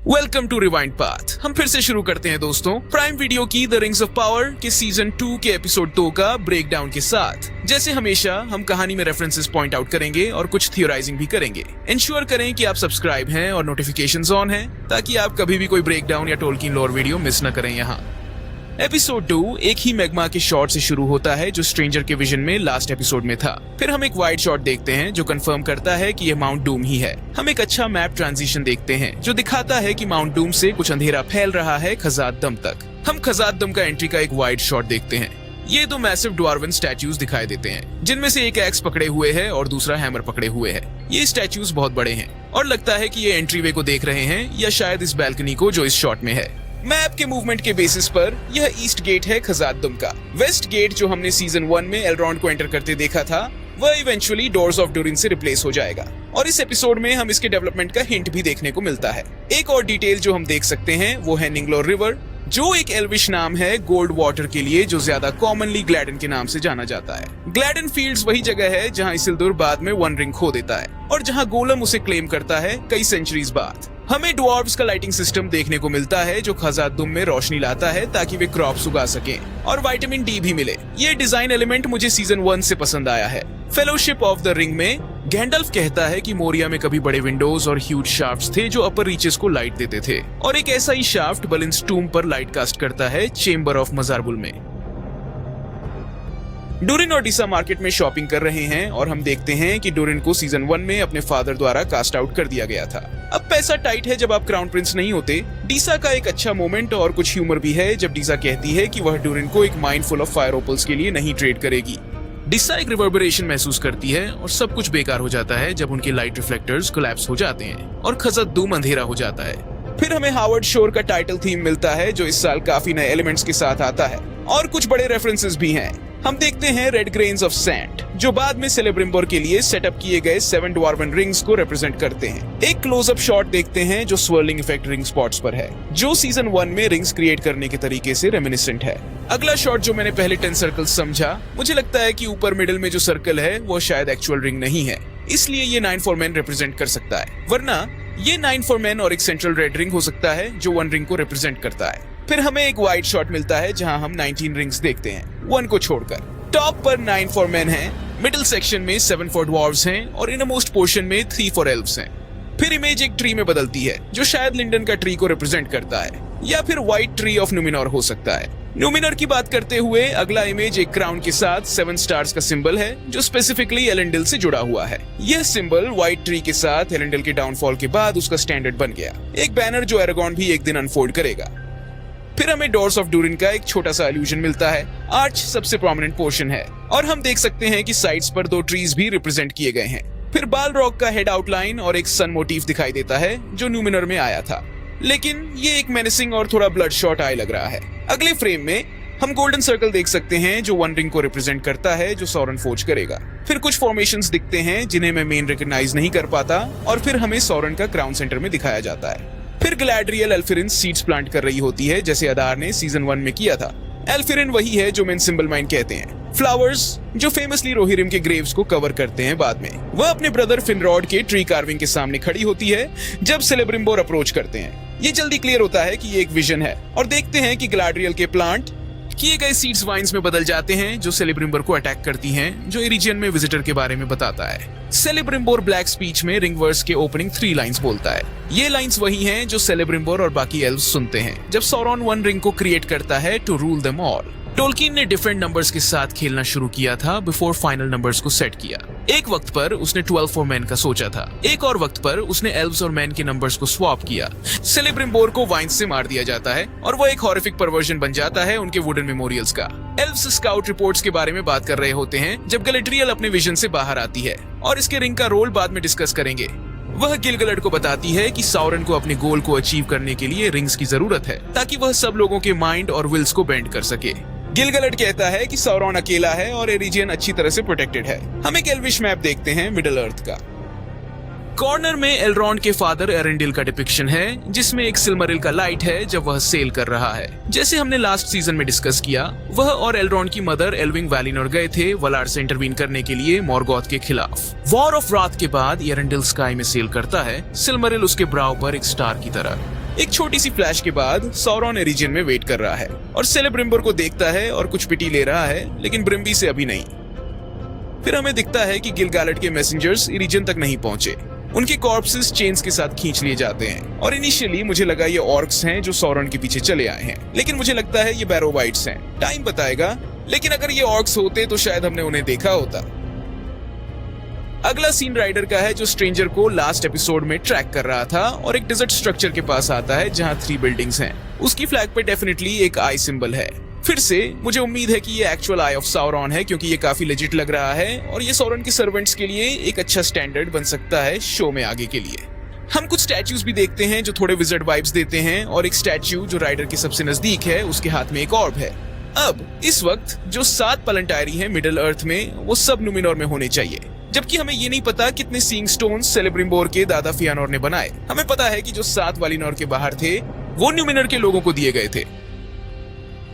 Welcome to rewind path. हम फिर से शुरू करते हैं दोस्तों प्राइम वीडियो की द रिंग्स ऑफ पावर के सीजन 2 के एपिसोड 2 का ब्रेकडाउन के साथ। जैसे हमेशा हम कहानी में रेफरेंसेस पॉइंट आउट करेंगे और कुछ थियोराइजिंग भी करेंगे। इंश्योर करें कि आप सब्सक्राइब हैं और नोटिफिकेशंस ऑन हैं ताकि आप कभी भी कोई ब्रेकडाउन या टोल्किन लोर वीडियो मिस न करें। यहाँ एपिसोड 2 एक ही मैग्मा के शॉट से शुरू होता है जो स्ट्रेंजर के विजन में लास्ट एपिसोड में था। फिर हम एक वाइड शॉट देखते हैं जो कंफर्म करता है कि यह माउंट डूम ही है। हम एक अच्छा मैप ट्रांजिशन देखते हैं जो दिखाता है कि माउंट डूम से कुछ अंधेरा फैल रहा है खजात दम तक। हम खजात दम का एंट्री का एक वाइड शॉट देखते हैं। ये दो मैसिव ड्वार्वन स्टैच्यूज दिखाई देते हैं जिनमें से एक एक्स पकड़े हुए है और दूसरा हैमर पकड़े हुए है। ये स्टैच्यूज बहुत बड़े हैं और लगता है कि ये एंट्री वे को देख रहे हैं या शायद इस बैल्कनी को जो इस शॉट में है। मैप के मूवमेंट के बेसिस पर यह ईस्ट गेट है खजात दम का। वेस्ट गेट जो हमने सीजन 1 में एलरॉन्ड को एंटर करते देखा था वह इवेंचुअली डोर्स ऑफ डूरिन से रिप्लेस हो जाएगा और इस एपिसोड में हम इसके डेवलपमेंट का हिंट भी देखने को मिलता है। एक और डिटेल जो हम देख सकते हैं वो है निंगलोर रिवर जो एक एल्विश नाम है गोल्ड वाटर के लिए जो ज्यादा कॉमनली ग्लैडन के नाम से जाना जाता है। ग्लैडन फील्ड्स वही जगह है जहां इसिल्दुर बाद में वन रिंग खो देता है और जहां गोलम उसे क्लेम करता है कई सेंचुरीज बाद। हमें ड्वार्व्स का लाइटिंग सिस्टम देखने को मिलता है जो खजात दुम में रोशनी लाता है ताकि वे क्रॉप्स उगा सकें और विटामिन डी भी मिले। ये डिजाइन एलिमेंट मुझे सीजन 1 से पसंद आया है। फेलोशिप ऑफ द रिंग में गैंडल्फ कहता है कि मोरिया में कभी बड़े विंडोज और ह्यूज शाफ्ट्स थे जो अपर रीचेस को लाइट देते थे और एक ऐसा ही शाफ्ट बलिन्स टूम पर लाइट कास्ट करता है चेंबर ऑफ मजारबुल में। डूरिन और डिसा मार्केट में शॉपिंग कर रहे हैं और हम देखते हैं कि डूरिन को सीजन 1 में अपने फादर द्वारा कास्ट आउट कर दिया गया था। अब पैसा टाइट है जब आप क्राउन प्रिंस नहीं होते। डिसा का एक अच्छा मोमेंट और कुछ ह्यूमर भी है जब डिसा कहती है कि वह डूरिन को एक माइंड फुल ऑफ फायर ओपल्स के लिए नहीं ट्रेड करेगी। डिसा एक रिवर्बरेशन महसूस करती है और सब कुछ बेकार हो जाता है जब उनके लाइट रिफ्लेक्टर्स कोलैप्स हो जाते हैं और खजत दूम अंधेरा हो जाता है। फिर हमें हावर्ड शोर का टाइटल थीम मिलता है जो इस साल काफी नए एलिमेंट्स के साथ आता है और कुछ बड़े रेफरेंसेस भी हैं। हम देखते हैं रेड ग्रेन्स ऑफ सैंड जो बाद में सेलेब्रिम्बोर के लिए सेटअप किए गए 7 ड्वार्वन रिंग्स को रिप्रेजेंट करते हैं। एक क्लोजअप शॉट देखते हैं जो स्वर्लिंग इफेक्ट रिंग स्पॉट्स पर है जो सीजन 1 में रिंग्स क्रिएट करने के तरीके से रेमिनिसेंट है। अगला शॉट जो मैंने पहले 10 सर्कल्स समझा, मुझे लगता है कि ऊपर मिडिल में जो सर्कल है वो शायद एक्चुअल रिंग नहीं है, इसलिए ये 9 for men रिप्रेजेंट कर सकता है, वरना ये 9 for men और एक सेंट्रल रेड रिंग हो सकता है जो 1 रिंग को रिप्रेजेंट करता है। फिर हमें एक वाइड शॉट मिलता है जहां हम 19 रिंग्स देखते हैं 1 को छोड़कर। टॉप पर 9 for men हैं, मिडिल सेक्शन में 7 for dwarves हैं और इनमोस्ट पोर्शन में 3 for elves हैं। फिर इमेज एक ट्री में बदलती है जो शायद लिंडन का ट्री को रिप्रेजेंट करता है या फिर व्हाइट ट्री ऑफ न्यूमिनोर हो सकता है। न्यूमिनोर की बात करते हुए अगला इमेज एक क्राउन के साथ 7 स्टार्स का सिंबल है जो स्पेसिफिकली एलेंडिल से जुड़ा हुआ है। यह सिंबल व्हाइट ट्री के साथ एलेंडिल के डाउनफॉल के बाद उसका स्टैंडर्ड बन गया, एक बैनर जो एरागॉन भी एक दिन अनफोल्ड करेगा। फिर हमें डोर्स ऑफ डूरिन का एक छोटा सा इल्यूजन मिलता है। आर्च सबसे प्रोमिनेंट पोर्शन है और हम देख सकते हैं कि साइड्स पर 2 ट्रीज भी रिप्रेजेंट किए गए हैं। फिर बाल रॉक का हेड आउटलाइन और एक सन मोटिव दिखाई देता है जो न्यूमिनोर में आया था, लेकिन ये एक मेनेसिंग और थोड़ा ब्लड शॉट आई लग रहा है। अगले फ्रेम में हम गोल्डन सर्कल देख सकते हैं जो 1 रिंग को रिप्रेजेंट करता है जो सॉरन फोर्ज करेगा। फिर कुछ फॉर्मेशंस दिखते हैं जिन्हें मैं मेन रिकॉग्नाइज नहीं कर पाता और फिर हमें सॉरन का क्राउन सेंटर में दिखाया जाता है। फिर ग्लैड्रियल एल्फिरिन सीड्स प्लांट कर रही होती है जैसे अदार ने सीजन 1 में किया था। एल्फिरिन वही है जो मेन सिंबल माइन कहते हैं। फ्लावर्स जो फेमसली रोहिरिम के ग्रेव्स को कवर करते हैं बाद में। वह अपने ब्रदर फिनरॉड के ट्री कार्विंग के सामने खड़ी होती है जब सेलेब्रिम्बोर अप्रोच करते हैं। ये जल्दी क्लियर होता है कि ये एक विजन है और देखते हैं कि ग्लैड्रियल के प्लांट किए गए सीड्स वाइन्स में बदल जाते हैं जो सेलेब्रिम्बोर को अटैक करती हैं, जो एरिजियन में विजिटर के बारे में बताता है। सेलेब्रिम्बोर ब्लैक स्पीच में रिंगवर्स के ओपनिंग 3 लाइंस बोलता है। ये लाइंस वही हैं जो सेलेब्रिम्बोर और बाकी एल्व्स सुनते हैं जब सॉरन 1 रिंग को क्रिएट करता है to rule them all. Tolkien ने डिफरेंट नंबर्स के साथ खेलना शुरू किया था बिफोर फाइनल नंबर्स को सेट किया। एक वक्त पर उसने 12 for men का सोचा था, एक और वक्त पर उसने एल्व्स और मैन के नंबर्स को स्वैप किया। सेलेब्रिम्बोर को वाइन्स से मार दिया जाता है और वह एक हॉरिफिक परवर्जन बन जाता है उनके वुडन मेमोरियल्स का। एल्व्स स्काउट रिपोर्ट्स के बारे में बात कर रहे होते हैं जब गैलेड्रियल अपने विजन से बाहर आती है और इसके रिंग का रोल बाद में डिस्कस करेंगे। वह गिलगलड को बताती है कि सॉरन को अपने गोल को अचीव करने के लिए रिंग्स की जरूरत है ताकि वह सब लोगों के माइंड और विल्स को बेंड कर सके। गिलगलड कहता है कि सॉरन अकेला है और एरिजियन अच्छी तरह से प्रोटेक्टेड है। हम एक एल्विश मैप देखते हैं मिडिल अर्थ का। कॉर्नर में एलरॉन्ड के फादर एरेंडिल का डिपिक्शन है जिसमें एक सिल्मरिल का लाइट है जब वह सेल कर रहा है। जैसे हमने लास्ट सीजन में डिस्कस किया, वह और एलरॉन्ड की मदर एल्विंग वैलिनोर गए थे वलार से इंटरवीन करने के लिए मॉर्गोथ के खिलाफ। वॉर ऑफ रात के बाद एरेंडिल स्काई में सेल करता है, सिल्मरिल उसके ब्राउ पर एक स्टार की तरह। एक छोटी सी फ्लैश के बाद सौरॉन एरिजियन में वेट कर रहा है और सेलेब्रिम्बर को देखता है और कुछ पिटी ले रहा है, लेकिन ब्रिम्बी से अभी नहीं। फिर हमें दिखता है कि गिल-गैलेड के मैसेंजर्स एरिजियन तक नहीं पहुंचे। उनके कॉर्प्सेस चेन्स के साथ खींच लिए जाते हैं और इनिशियली मुझे लगा ये ऑर्क्स हैं जो सौरॉन के पीछे चले आए हैं, लेकिन मुझे लगता है ये बैरोवाइट्स हैं। टाइम बताएगा, लेकिन अगर ये ऑर्क्स होते तो शायद हमने उन्हें देखा होता। अगला सीन राइडर का है, जो स्ट्रेंजर को लास्ट एपिसोड में ट्रैक कर रहा था और एक डिजर्ट स्ट्रक्चर के पास आता है जहां 3 बिल्डिंग्स हैं। उसकी फ्लैग पे डेफिनेटली एक आई सिंबल है। फिर से मुझे उम्मीद है कि ये एक्चुअल आई ऑफ साउरॉन है, क्योंकि ये काफी लेजिट लग रहा है और ये सौरॉन के सर्वेंट्स के लिए एक अच्छा स्टैंडर्ड बन सकता है शो में आगे के लिए। हम कुछ स्टैच्यूज भी देखते हैं जो थोड़े विज़र्ड वाइब्स देते हैं और एक स्टैच्यू जो राइडर के सबसे नजदीक है, उसके हाथ में एक ऑर्ब है। अब इस वक्त जो 7 पलंटायरी हैं मिडिल अर्थ में, वो सब नुमिनोर में होने चाहिए, जबकि हमें ये नहीं पता कितने सीइंग स्टोन्स सेलेब्रिम्बोर के दादा फियानोर ने बनाए। हमें पता है कि जो 7 वालिनोर के बाहर थे वो न्यूमिनर के लोगों को दिए गए थे।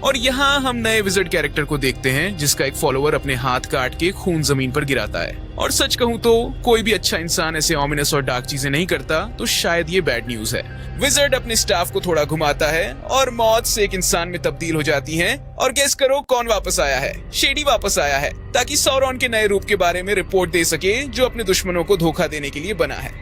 और यहाँ हम नए विज़र्ड कैरेक्टर को देखते हैं जिसका एक फॉलोअर अपने हाथ काट के खून जमीन पर गिराता है। और सच कहूँ तो कोई भी अच्छा इंसान ऐसे ऑमिनस और डार्क चीजें नहीं करता, तो शायद ये बैड न्यूज है। विज़र्ड अपने स्टाफ को थोड़ा घुमाता है और मौत से एक इंसान में तब्दील हो जाती है। और गेस करो कौन वापस आया है? शेडी वापस आया है, ताकि सौरॉन के नए रूप के बारे में रिपोर्ट दे सके जो अपने दुश्मनों को धोखा देने के लिए बना है।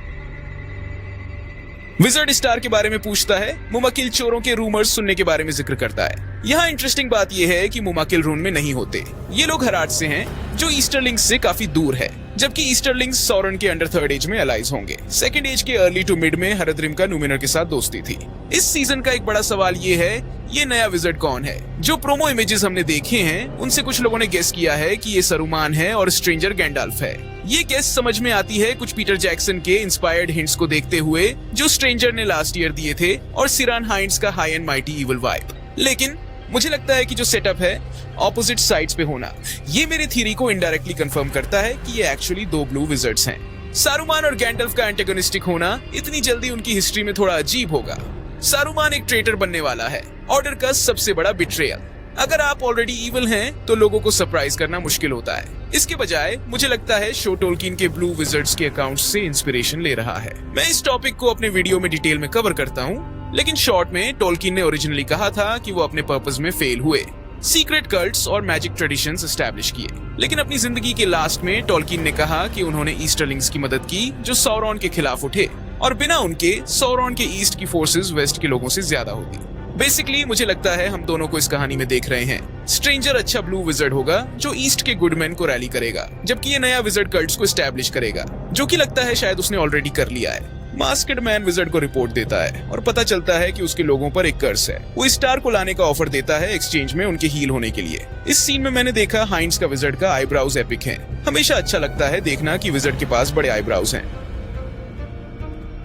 विज़र्ड स्टार के बारे में पूछता है, मुमाकिल चोरों के रूमर्स सुनने के बारे में जिक्र करता है। यहाँ इंटरेस्टिंग बात यह है कि मुमाकिल रून में नहीं होते। ये लोग हराट से हैं, जो ईस्टरलिंग्स से काफी दूर है, जबकि ईस्टरलिंग्स सौरन के अंडर 3rd एज में अलाइज होंगे। 2nd एज के अर्ली टू मिड में हरद्रिम का नुमिनर के साथ दोस्ती थी। इस सीजन का एक बड़ा सवाल ये है, ये नया विज़र्ड कौन है? जो प्रोमो इमेजेस हमने देखे हैं उनसे कुछ लोगों ने गेस किया है कि ये सरुमान है और स्ट्रेंजर गैंडाल्फ है। ये गेस समझ में आती है कुछ पीटर जैक्सन के इंस्पायर्ड हिंट्स को देखते हुए जो स्ट्रेंजर ने लास्ट ईयर दिए थे, और सिरान हाइंड्स का high and mighty evil vibe. लेकिन मुझे लगता है कि जो सेटअप है ऑपोजिट साइड्स पे होना, ये मेरी थ्योरी को इनडायरेक्टली कंफर्म करता है कि ये एक्चुअली 2 ब्लू विज़र्ड्स हैं। सारुमान और गैंडल्फ का एंटेगोनिस्टिक होना इतनी जल्दी उनकी हिस्ट्री में थोड़ा अजीब होगा। सारुमान एक ट्रेटर बनने वाला है, ऑर्डर का सबसे बड़ा बिट्रेयल। अगर आप ऑलरेडी इविल हैं तो लोगों को सरप्राइज करना मुश्किल होता है। इसके बजाय मुझे लगता है शो टोल्किन के ब्लू विज़र्ड्स के अकाउंट्स से इंस्पिरेशन ले रहा है। मैं इस टॉपिक को अपने वीडियो में डिटेल में कवर करता हूँ, लेकिन शॉर्ट में टोल्किन ने ओरिजिनली कहा था कि वो अपने पर्पस में फेल हुए, सीक्रेट कल्ट्स और मैजिक ट्रेडिशंस एस्टैब्लिश किए। लेकिन अपनी जिंदगी के लास्ट में टोल्किन ने कहा कि उन्होंने ईस्टरलिंग्स की मदद की जो सौरॉन के खिलाफ उठे, और बिना उनके सौरॉन के ईस्ट की फोर्सेस वेस्ट के लोगों से ज्यादा होती। बेसिकली मुझे लगता है हम दोनों को इस कहानी में देख रहे हैं। स्ट्रेंजर अच्छा ब्लू विज़र्ड होगा जो ईस्ट के गुडमैन को रैली करेगा, जबकि ये नया विज़र्ड कल्ट्स को एस्टैब्लिश करेगा, जो कि लगता है शायद उसने ऑलरेडी कर लिया है। मास्कड मैन विज़र्ड को रिपोर्ट देता है और पता चलता है कि उसके लोगों पर एक कर्स है। वो स्टार को लाने का ऑफर देता है एक्सचेंज में उनके हील होने के लिए। इस सीन में मैंने देखा हाइंड्स का विज़र्ड का आईब्राउज एपिक है। हमेशा अच्छा लगता है देखना कि विज़र्ड के पास बड़े आईब्राउज हैं।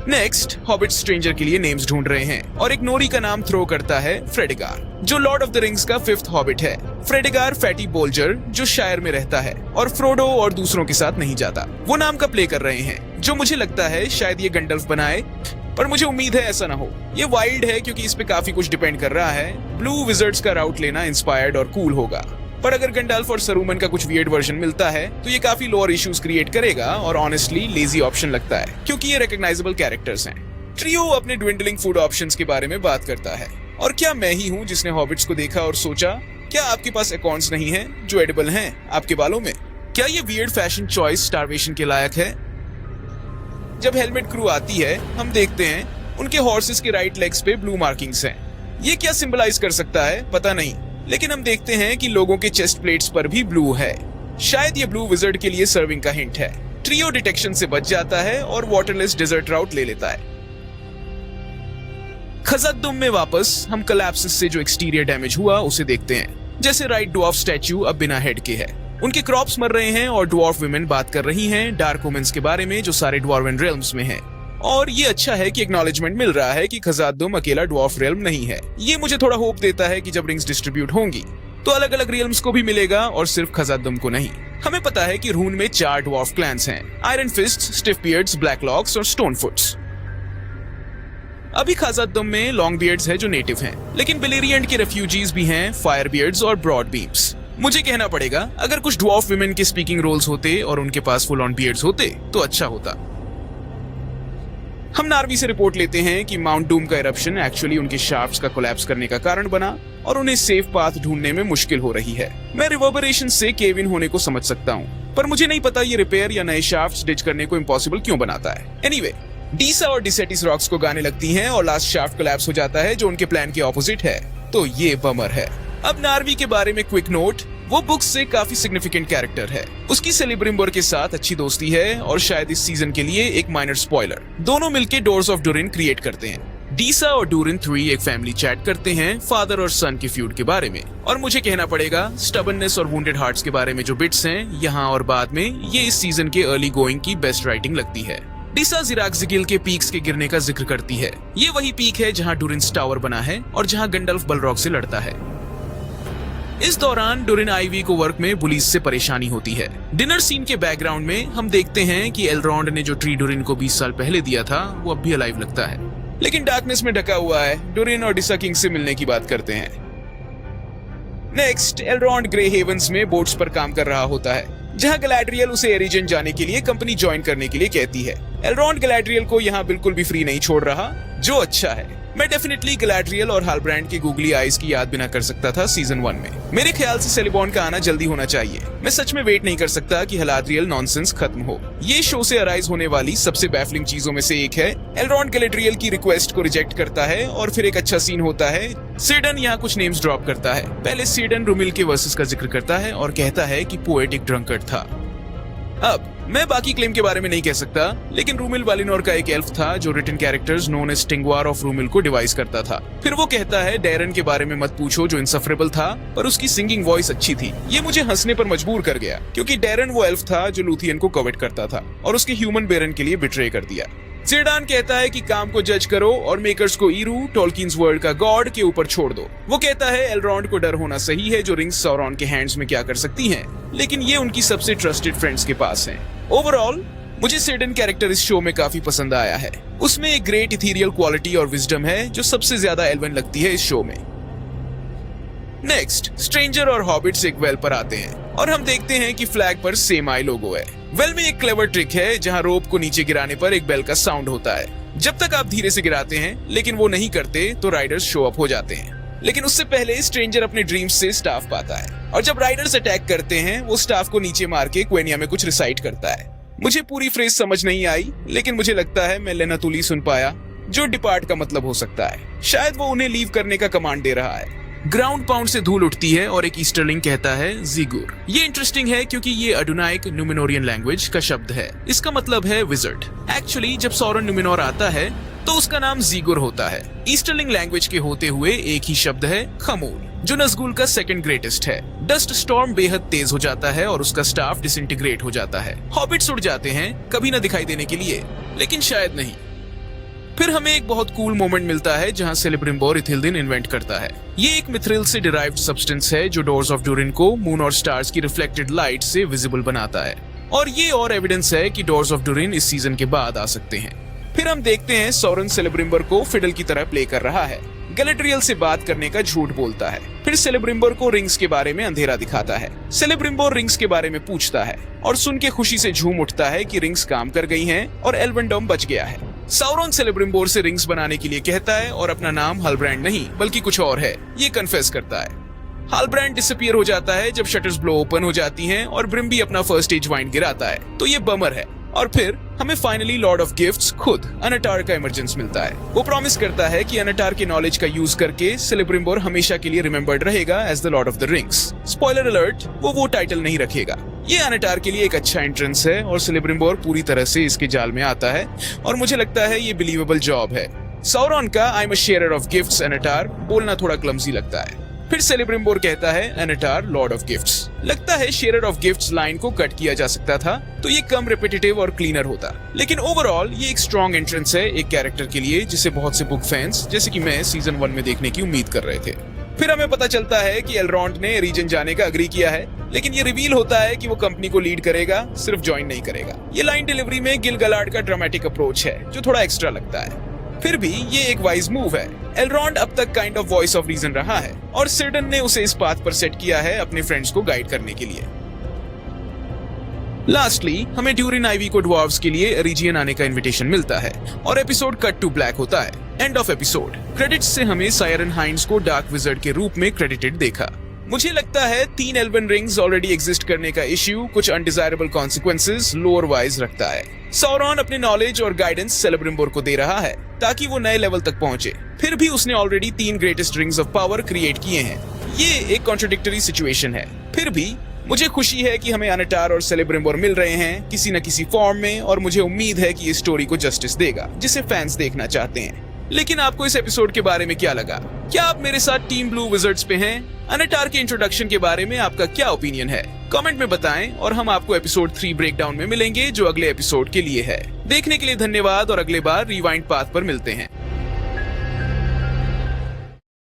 नेक्स्ट हॉबिट स्ट्रेंजर के लिए नेम्स ढूंढ रहे हैं और एक नोरी का नाम थ्रो करता है फ्रेडेगार, जो लॉर्ड ऑफ द रिंग्स का 5th हॉबिट है। फ्रेडेगार फैटी बोल्जर जो शायर में रहता है और फ्रोडो और दूसरों के साथ नहीं जाता, वो नाम का प्ले कर रहे हैं, जो मुझे लगता है शायद ये गंडल्फ बनाए, पर मुझे उम्मीद है ऐसा ना हो। ये वाइल्ड है क्योंकि इस पे काफी कुछ डिपेंड कर रहा है। ब्लू विज़र्ड्स का राउट लेना इंस्पायर्ड और कूल होगा, पर अगर गंडाल्फ और सरूमन का कुछ वियर्ड वर्जन मिलता है तो ये काफी लोअर इश्यूज क्रिएट करेगा और ऑनेस्टली लेजी ऑप्शन लगता है क्योंकि ये रिकॉग्नाइजेबल कैरेक्टर्स हैं। ट्रियो अपने ड्विंडलिंग फूड ऑप्शंस के बारे में बात करता है, और क्या मैं ही हूँ जिसने हॉबिट्स को देखा और सोचा, क्या आपके पास अकाउंट्स नहीं हैं जो एडिबल हैं आपके बालों में? क्या ये वियर्ड फैशन चॉइस स्टारवेशन के लायक है? जब हेलमेट क्रू आती है हम देखते हैं उनके हॉर्सेस के राइट लेग्स पे ब्लू मार्किंग्स हैं। ये क्या सिंबलाइज कर सकता है पता नहीं, लेकिन हम देखते हैं कि लोगों के चेस्ट प्लेट्स पर भी ब्लू है। शायद ये ब्लू विज़र्ड के लिए सर्विंग का हिंट है। ट्रियो डिटेक्शन से बच जाता है और वाटरलेस डेजर्ट राउट ले लेता है। खज़द-दुम में वापस हम कोलैप्सिस से जो एक्सटीरियर डैमेज हुआ उसे देखते हैं। जैसे राइट ड्वार्फ स्टैच्यू अब बिना हेड के है, उनके क्रॉप्स मर रहे हैं और ड्वार्फ वुमेन बात कर रही हैं डार्क वुमेन्स के बारे में जो सारे ड्वार्वन रेल्म्स में हैं। और ये अच्छा है कि एक्नॉलेजमेंट मिल रहा है कि खज़द-दुम अकेला ड्वार्फ रेल्म नहीं है। ये मुझे थोड़ा होप देता है कि जब रिंग्स डिस्ट्रीब्यूट होंगी तो अलग अलग रियल्म्स को भी मिलेगा और सिर्फ खज़द-दुम को नहीं। हमें पता है कि रून में 4 ड्वार्फ क्लैंस हैं, iron फिस्ट्स, stiff beards, black locks और स्टोन फुट्स। अभी खज़द-दुम में लॉन्ग बियर्ड्स है जो नेटिव हैं, लेकिन बेलेरियंट के रेफ्यूजीज भी हैं, फायर बियर्ड्स और ब्रॉड बीम्स। मुझे कहना पड़ेगा अगर कुछ ड्वार्फ विमेन के स्पीकिंग रोल्स होते और उनके पास फुल ऑन बियर्ड्स होते तो अच्छा होता। हम नार्वी से रिपोर्ट लेते हैं कि माउंट डूम का इरप्शन एक्चुअली उनके शाफ्ट्स का कोलैप्स करने का कारण बना और उन्हें सेफ पाथ ढूंढने में मुश्किल हो रही है। मैं रिवर्बरेशन से केव इन होने को समझ सकता हूँ, पर मुझे नहीं पता ये रिपेयर या नए शाफ्ट्स डिच करने को इम्पॉसिबल क्यों बनाता है। एनीवे, डीसा और डिसेटिस रॉक्स को गाने लगती हैं और लास्ट शाफ्ट कोलैप्स हो जाता है जो उनके प्लान के ऑपोजिट है, तो ये बमर है। अब नार्वी के बारे में क्विक नोट, वो बुक्स से काफी सिग्निफिकेंट कैरेक्टर है। उसकी सेलिब्रिम्बर के साथ अच्छी दोस्ती है और शायद इस सीजन के लिए एक माइनर स्पॉइलर, दोनों मिलकर डोर्स ऑफ डूरिन क्रिएट करते हैं। डीसा और डूरिन 3 एक फैमिली चैट करते हैं फादर और सन के फ्यूड के बारे में, और मुझे कहना पड़ेगा स्टबर्ननेस और वुंडेड हार्ट्स के बारे में जो बिट्स हैं यहाँ और बाद में, ये इस सीजन के अर्ली गोइंग की बेस्ट राइटिंग लगती है। डीसा जिराक्जिगिल के पीक्स के गिरने का जिक्र करती है। ये वही पीक है जहाँ डूरिन्स टावर बना है और जहाँ गंडल्फ बलरॉग से लड़ता है। इस दौरान डूरिन आईवी को वर्क में बुलीज से परेशानी होती है। डिनर सीन के बैकग्राउंड में हम देखते हैं कि एलरॉन्ड ने जो ट्री डूरिन को 20 साल पहले दिया था वो अब भी अलाइव लगता है, लेकिन डार्कनेस में ढका हुआ है। डूरिन और डिसा किंग से मिलने की बात करते हैं। नेक्स्ट, एलरॉन्ड ग्रे हेवंस में बोट्स पर काम कर रहा होता है, जहां गैलाड्रियल उसे एरिजन जाने के लिए कंपनी ज्वाइन करने के लिए कहती है। एलरॉन्ड गैलाड्रियल को यहाँ बिल्कुल भी फ्री नहीं छोड़ रहा, जो अच्छा है। मैं डेफिनेटली गैलाड्रियल और हालब्रांड की गूगली आईज की याद भी ना कर सकता था सीजन 1 में। मेरे ख्याल से सेलिबॉर्न का आना जल्दी होना चाहिए। मैं सच में वेट नहीं कर सकता कि हलाद्रियल नॉनसेंस खत्म हो। ये शो से अराइज होने वाली सबसे बैफलिंग चीजों में से एक है। एलरॉन्ड गैलाड्रियल की रिक्वेस्ट को रिजेक्ट करता है और फिर एक अच्छा सीन होता है। सीडन यहाँ कुछ नेम्स ड्रॉप करता है। पहले सीडन रूमिल के वर्सेस का जिक्र करता है और कहता है कि पोएट एक ड्रंकर्ड था। अब मैं बाकी क्लेम के बारे में नहीं कह सकता, लेकिन रूमिल वालिनोर का एक एल्फ था जो written characters known as Tengwar of Rumil को डिवाइस करता था। फिर वो कहता है डैरन के बारे में मत पूछो जो इंसफरेबल था, पर उसकी सिंगिंग वॉइस अच्छी थी। ये मुझे हंसने पर मजबूर कर गया, क्योंकि डैरन वो एल्फ था जो लूथियन को कवेट करता था और उसके ह्यूमन बेरन के लिए बिट्रे कर दिया। ज़ेडान कहता है कि काम को जज करो और मेकर्स को ईरू, टोल्किन्स वर्ल्ड का गॉड, के ऊपर छोड़ दो। वो कहता है एलरॉन्ड को डर होना सही है जो रिंग्स सौरॉन के हैंड्स में क्या कर सकती हैं, लेकिन ये उनकी सबसे ट्रस्टेड फ्रेंड्स के पास हैं। ओवरऑल मुझे सेडन कैरेक्टर इस शो में काफी पसंद आया है। उसमें एक ग्रेट इथीरियल क्वालिटी और विजडम है जो सबसे ज्यादा एल्वन लगती है इस शो में। नेक्स्ट, स्ट्रेंजर और हॉबिट्स एक वेल पर आते हैं और हम देखते हैं कि फ्लैग पर सेम आई लोगो है। वेल में एक क्लेवर ट्रिक है जहां रोप को नीचे गिराने पर एक बेल का साउंड होता है। जब तक आप धीरे से गिराते हैं, लेकिन वो नहीं करते, तो राइडर्स शो अप हो जाते हैं। लेकिन उससे पहले स्ट्रेंजर अपने ड्रीम्स से स्टाफ पाता है और जब राइडर्स अटैक करते हैं वो स्टाफ को नीचे मार के क्वेनिया में कुछ रिसाइट करता है। मुझे पूरी फ्रेज समझ नहीं आई, लेकिन मुझे लगता है मैं लेनातुली सुन पाया, जो डिपार्ट का मतलब हो सकता है। शायद वो उन्हें लीव करने का कमांड दे रहा है। ग्राउंड पाउंड से धूल उठती है और एक ईस्टरलिंग कहता है जीगुर। ये इंटरेस्टिंग है क्योंकि ये अडुनाइक नुमिनोरियन लैंग्वेज का शब्द है। इसका मतलब है विजर्ड। एक्चुअली जब सौरन नुमिनोर आता है तो उसका नाम जीगुर होता है। ईस्टरलिंग लैंग्वेज के होते हुए एक ही शब्द है खमूल, जो नज़गुल का सेकंड ग्रेटेस्ट है। डस्ट स्टॉर्म बेहद तेज हो जाता है और उसका स्टाफ डिसइंटीग्रेट हो जाता है। हॉबिट्स उड़ जाते हैं, कभी न दिखाई देने के लिए, लेकिन शायद नहीं। फिर हमें एक बहुत कूल मोमेंट मिलता है जहां सेलिब्रिम्बोर इथिल्दिन इन्वेंट करता है। ये एक मिथ्रिल से डिराइव्ड सब्सटेंस है जो डोर्स ऑफ डूरिन को मून और स्टार्स की रिफ्लेक्टेड लाइट से विजिबल बनाता है, और ये और एविडेंस है कि डोर्स ऑफ डूरिन इस सीजन के बाद आ सकते हैं। फिर हम देखते हैं सौरन सेलिब्रिम्बर को फिडल की तरह प्ले कर रहा है। गैलाड्रियल से बात करने का झूठ बोलता है। फिर सेलिब्रिम्बर को रिंग्स के बारे में अंधेरा दिखाता है। सेलिब्रिम्बर रिंग्स के बारे में पूछता है और सुन के खुशी से झूम उठता है कि रिंग्स काम कर गई हैं और एल्वेंडम बच गया है। साउरॉन सेलिब्रिम्बोर से रिंग्स बनाने के लिए कहता है और अपना नाम हालब्रांड नहीं बल्कि कुछ और है, ये कन्फेस करता है। हालब्रांड डिसअपीयर हो जाता है जब शटर्स ब्लो ओपन हो जाती हैं और ब्रिम्बी अपना फर्स्ट एज वाइन गिराता है, तो ये बमर है। और फिर हमें फाइनली लॉर्ड ऑफ गिफ्ट्स खुद अनाटार का इमरजेंस मिलता है। वो प्रॉमिस करता है कि अनाटार के नॉलेज का यूज करके सेलिब्रिम्बोर हमेशा के लिए रिमेम्बर्ड रहेगा as the Lord of the Rings. Spoiler alert, वो टाइटल नहीं रखेगा। ये अनाटार के लिए एक अच्छा एंट्रेंस है और सेलिब्रिम्बोर पूरी तरह से इसके जाल में आता है और मुझे लगता है ये बिलीवेबल जॉब है। सौरॉन का I am a sharer of gifts Annatar बोलना थोड़ा क्लमजी लगता है। फिर सेलिब्रिम्बोर कहता है अनाटार लॉर्ड ऑफ गिफ्ट्स। लगता है शेयरर ऑफ गिफ्ट्स लाइन को कट किया जा सकता था तो ये कम रिपीटेटिव और क्लीनर होता, लेकिन ओवरऑल ये एक स्ट्रॉन्ग एंट्रेंस है एक कैरेक्टर के लिए जिसे बहुत से बुक फैंस जैसे कि मैं सीजन 1 में देखने की उम्मीद कर रहे थे। फिर हमें पता चलता है कि एलरॉन्ड ने रीजन जाने का अग्री किया है, लेकिन ये रिवील होता है कि वो कंपनी को लीड करेगा, सिर्फ ज्वाइन नहीं करेगा। ये लाइन डिलीवरी में गिल-गलाड का ड्रामेटिक अप्रोच है जो थोड़ा एक्स्ट्रा लगता है। फिर भी ये एक वाइज मूव है। एलरॉन्ड अब तक kind of voice of reason रहा है और सिडन ने उसे इस पाथ पर सेट किया है अपने फ्रेंड्स को गाइड करने के लिए। लास्टली हमें ड्यूरिन आईवी को ड्वार्व्स के लिए रीजियन आने का इनविटेशन मिलता है और एपिसोड कट टू ब्लैक होता है। End of episode. क्रेडिट्स से हमें सायरन हाइंड्स को डार्क विजर्ड के रूप में क्रेडिटेड देखा। मुझे लगता है 3 एल्वन रिंग्स ऑलरेडी एग्जिस्ट करने का इश्यू कुछ अनडिजायरेबल कॉन्सिक्वेंसेस लोअर वाइज रखता है। सौरॉन अपने नॉलेज और गाइडेंस सेलेब्रिम्बोर को दे रहा है ताकि वो नए लेवल तक पहुंचे। फिर भी उसने already 3 greatest rings of power create किए हैं। ये एक कॉन्ट्रडिक्टरी सिचुएशन है। फिर भी मुझे खुशी है कि हमें अनाटार और सेलेब्रिम्बोर मिल रहे हैं किसी न किसी फॉर्म में, और मुझे उम्मीद है कि इस स्टोरी को जस्टिस देगा जिसे फैंस देखना चाहते हैं। लेकिन आपको इस एपिसोड के बारे में क्या लगा? क्या आप मेरे साथ टीम ब्लू विजर्ड्स पे हैं? अनाटार के इंट्रोडक्शन के बारे में आपका क्या ओपिनियन है? कमेंट में बताएं और हम आपको एपिसोड 3 ब्रेकडाउन में मिलेंगे जो अगले एपिसोड के लिए है। देखने के लिए धन्यवाद और अगले बार रिवाइंड पाथ पर मिलते हैं।